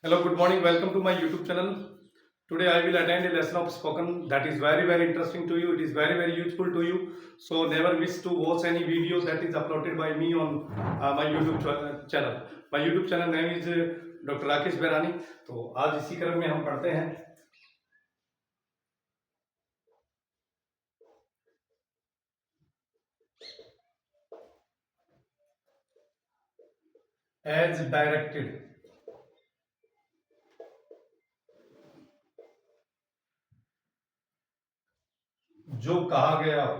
Hello, good morning. Welcome to my YouTube channel. Today I will attend a lesson of spoken that is very interesting to you. It is very useful to you. So never miss to watch any video that is uploaded by me on my YouTube channel. My YouTube channel name is Dr. Rakesh Berani. तो आज इसी क्रम में हम पढ़ते हैं as directed. जो कहा गया हो,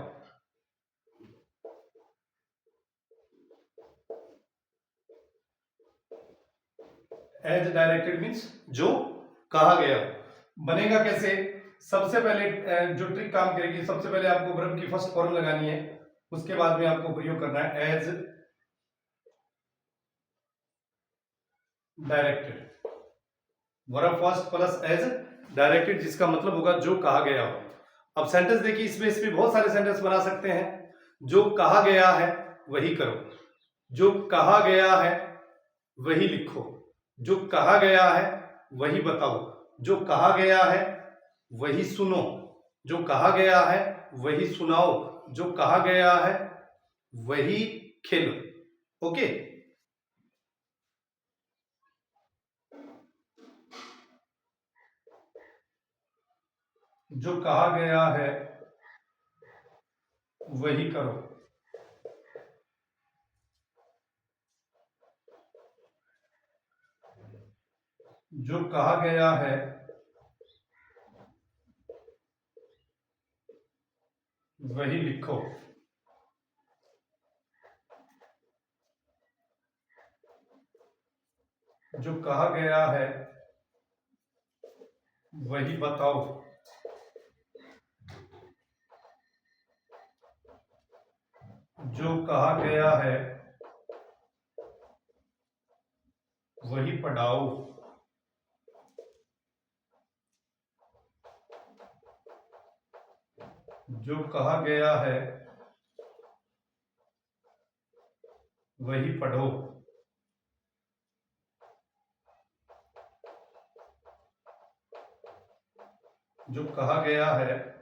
एज डायरेक्टेड मीन्स जो कहा गया हो। बनेगा कैसे? सबसे पहले जो ट्रिक काम करेगी, सबसे पहले आपको वर्ब की फर्स्ट फॉर्म लगानी है, उसके बाद में आपको प्रयोग करना है as directed. Verb first plus as directed, जिसका मतलब होगा जो कहा गया हो। अब सेंटेंस देखिए, इसमें बहुत सारे सेंटेंस बना सकते हैं। जो कहा गया है वही करो, जो कहा गया है वही लिखो, जो कहा गया है वही बताओ, जो कहा गया है वही सुनो, जो कहा गया है वही सुनाओ, जो कहा गया है वही खेलो। ओके, जो कहा गया है वही करो, जो कहा गया है वही लिखो, जो कहा गया है वही बताओ, जो कहा गया है वही पढ़ाओ, जो कहा गया है वही पढ़ो, जो कहा गया है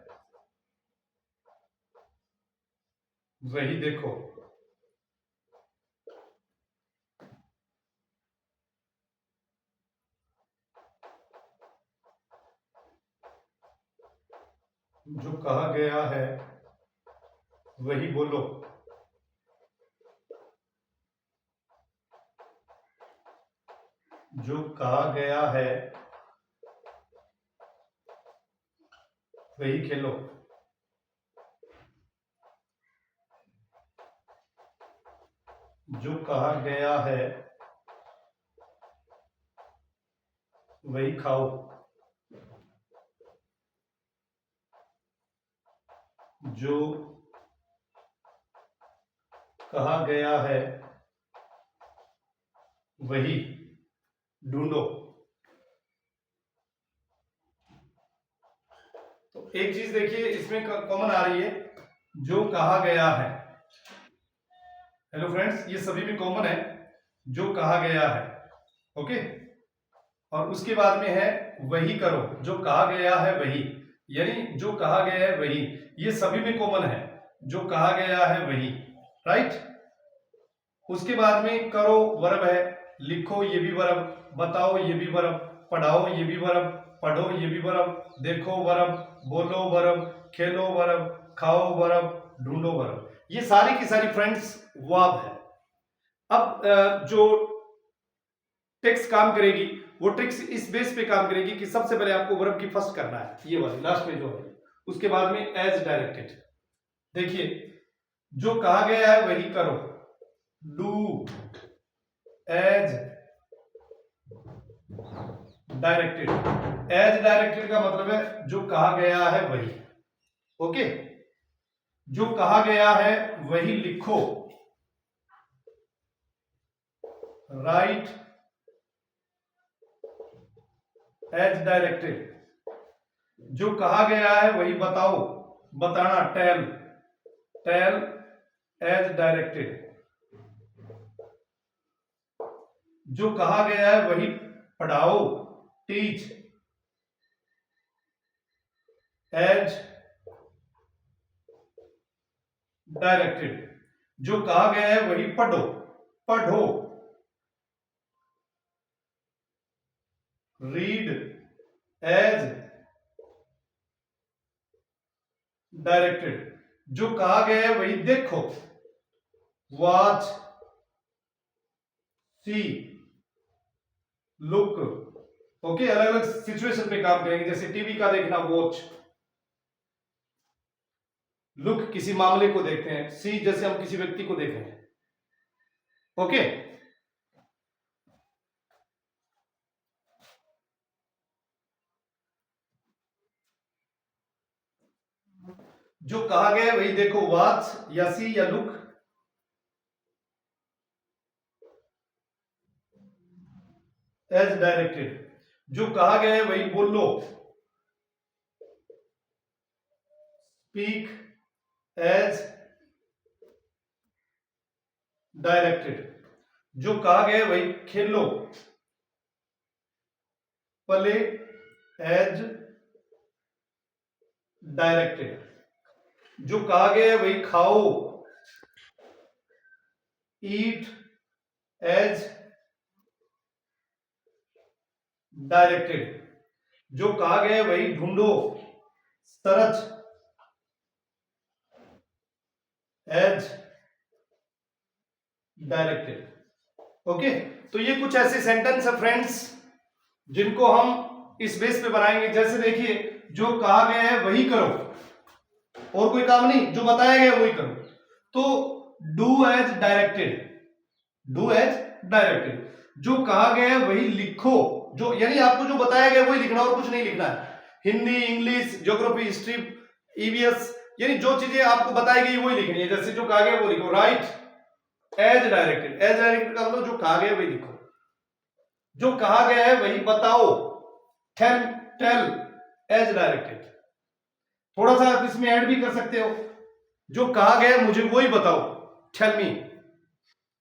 वही देखो, जो कहा गया है वही बोलो, जो कहा गया है वही खेलो, जो कहा गया है वही खाओ, जो कहा गया है वही ढूंढो। तो एक चीज देखिए, इसमें कॉमन आ रही है, जो कहा गया है। हेलो फ्रेंड्स, ये सभी में कॉमन है, जो कहा गया है। ओके, और उसके बाद में है वही करो, जो कहा गया है वही, यानी जो कहा गया है वही, ये सभी में कॉमन है, जो कहा गया है वही। राइट, उसके बाद में करो वर्ब है, लिखो ये भी वर्ब, बताओ ये भी वर्ब, पढ़ाओ ये भी वर्ब, पढ़ो ये भी वर्ब, देखो वर्ब, बोलो वर्ब, खेलो वर्ब, खाओ वर्ब, ढूंढो वर्ब। ये सारी की सारी फ्रेंड्स वर्ब है। अब जो टेक्स्ट काम करेगी, वो ट्रिक्स इस बेस पे काम करेगी कि सबसे पहले आपको वर्ब की फर्स्ट करना है, ये वाली लास्ट में जो है, उसके बाद में एज डायरेक्टेड। देखिए, जो कहा गया है वही करो, do as directed. As directed का मतलब है जो कहा गया है वही। ओके, जो कहा गया है वही लिखो, राइट एज डायरेक्टेड। जो कहा गया है वही बताओ, बताना, टेल टेल एज डायरेक्टेड। जो कहा गया है वही पढ़ाओ, टीच, एज डायरेक्टेड, जो कहा गया है वही पढ़ो, पढ़ो, रीड एज डायरेक्टेड, जो कहा गया है वही देखो, वॉच, सी, लुक। ओके, अलग अलग सिचुएशन पे काम करेंगे, जैसे टीवी का देखना वॉच, लुक किसी मामले को देखते हैं, सी जैसे हम किसी व्यक्ति को देख रहे हैं। ओके, जो कहा गया है वही देखो, वॉच या सी या लुक, एज डायरेक्टेड, जो कहा गया है वही बोलो, स्पीक एज डायरेक्टेड, जो कहा गया है वही खेलो, प्ले एज डायरेक्टेड, जो कहा गया है वही खाओ, ईट एज डायरेक्टेड, जो कहा गया है वही ढूंढो, सर्च एज डायरेक्टेड। ओके, तो ये कुछ ऐसे सेंटेंस है फ्रेंड्स जिनको हम इस बेस पे बनाएंगे। जैसे देखिए, जो कहा गया है वही करो, और कोई काम नहीं, जो बताया गया वही करो, तो do as directed, do as directed, जो कहा गया है वही लिखो, जो यानी आपको जो बताया गया वही लिखना और कुछ नहीं लिखना है। Hindi, English, geography, history, EVS, यानी जो चीजें आपको बताई गई वही लिखनी है। जैसे जो कहा गया वो लिखो, write as directed, as directed का मतलब जो कहा गया वही लिखो, जो कहा गया है वही बताओ, टेल, टेल एज डायरेक्टेड। थोड़ा सा आप इसमें ऐड भी कर सकते हो, जो कहा गया है मुझे वही बताओ, tell me,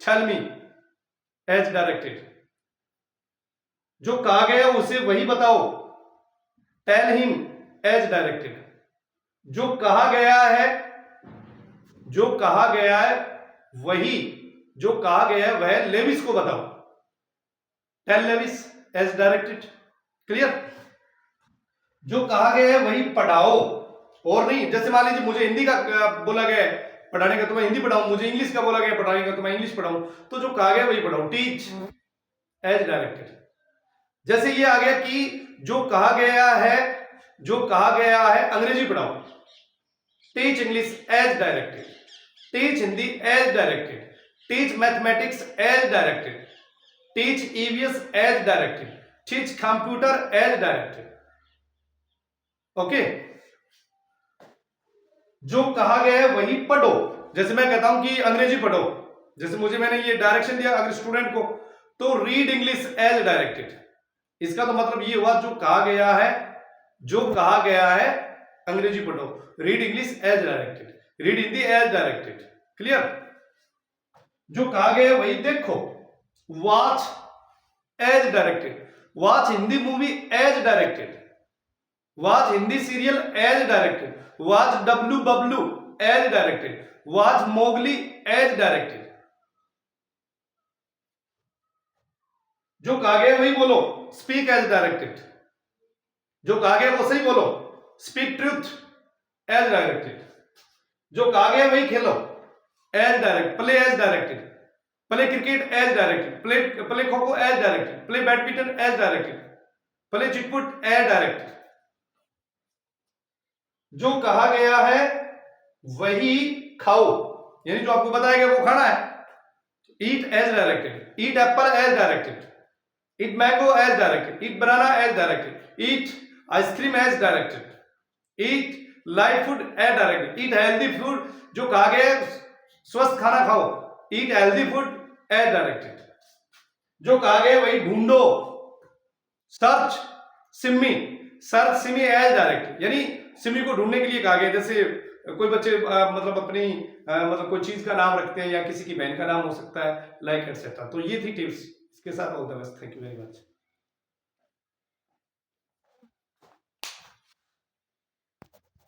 tell me as directed, जो कहा गया है उसे वही बताओ, टेल हिम एज डायरेक्टेड, जो कहा गया है, जो कहा गया है वही, जो कहा गया है वह लेविस को बताओ, tell Lewis as directed. Clear? जो कहा गया है वही पढ़ाओ, और नहीं, जैसे मान लीजिए मुझे हिंदी का बोला गया है पढ़ाने का तो मैं हिंदी पढ़ाऊं, मुझे इंग्लिश का बोला गया पढ़ाने का तो मैं इंग्लिश पढ़ाऊं, तो जो कहा गया वही पढ़ाऊं, टीच एज डायरेक्टेड। जैसे ये आ गया कि जो कहा गया है, जो कहा गया है अंग्रेजी पढ़ाओ, teach English as directed, teach Hindi as directed, teach mathematics as directed, teach EVS as directed, teach computer as directed. Okay, जो कहा गया है वही पढ़ो, जैसे मैं कहता हूं कि अंग्रेजी पढ़ो, जैसे मुझे मैंने ये डायरेक्शन दिया अगर स्टूडेंट को, तो रीड इंग्लिश एज डायरेक्टेड, इसका तो मतलब ये हुआ जो कहा गया है, जो कहा गया है अंग्रेजी पढ़ो, read English as directed, read Hindi as directed. Clear? जो कहा गया है वही देखो, watch as directed, watch Hindi movie as directed, watch Hindi serial as directed, watch W बब्लू as directed, watch Mowgli as directed. जो कहा गया वही बोलो, स्पीक एज डायरेक्टेड, जो कहा गया वो सही बोलो, स्पीक ट्रूथ एज डायरेक्टेड, जो कहा गया वही खेलो as direct, play as directed, play cricket as directed, play kho kho as directed, play badminton as directed, play चिटपुट एज डायरेक्टेड। जो कहा गया है वही खाओ, यानी जो आपको बताया गया वो खाना है, eat as directed, eat apple as directed, eat mango as directed, eat banana as directed, eat ice cream as directed, eat light food as directed, eat healthy food, जो कहा गया है स्वस्थ खाना खाओ, eat healthy food as directed, जो कहा गया वही ढूंढो, search Simi, search Simi as directed, यानी सिमी को ढूंढने के लिए कहा गया। जैसे कोई बच्चे मतलब अपनी मतलब कोई चीज का नाम रखते हैं या किसी की बहन का नाम हो सकता है, लाइक एटसेट्रा। तो ये थी टिप्स, इसके साथ all the best, thank you very much.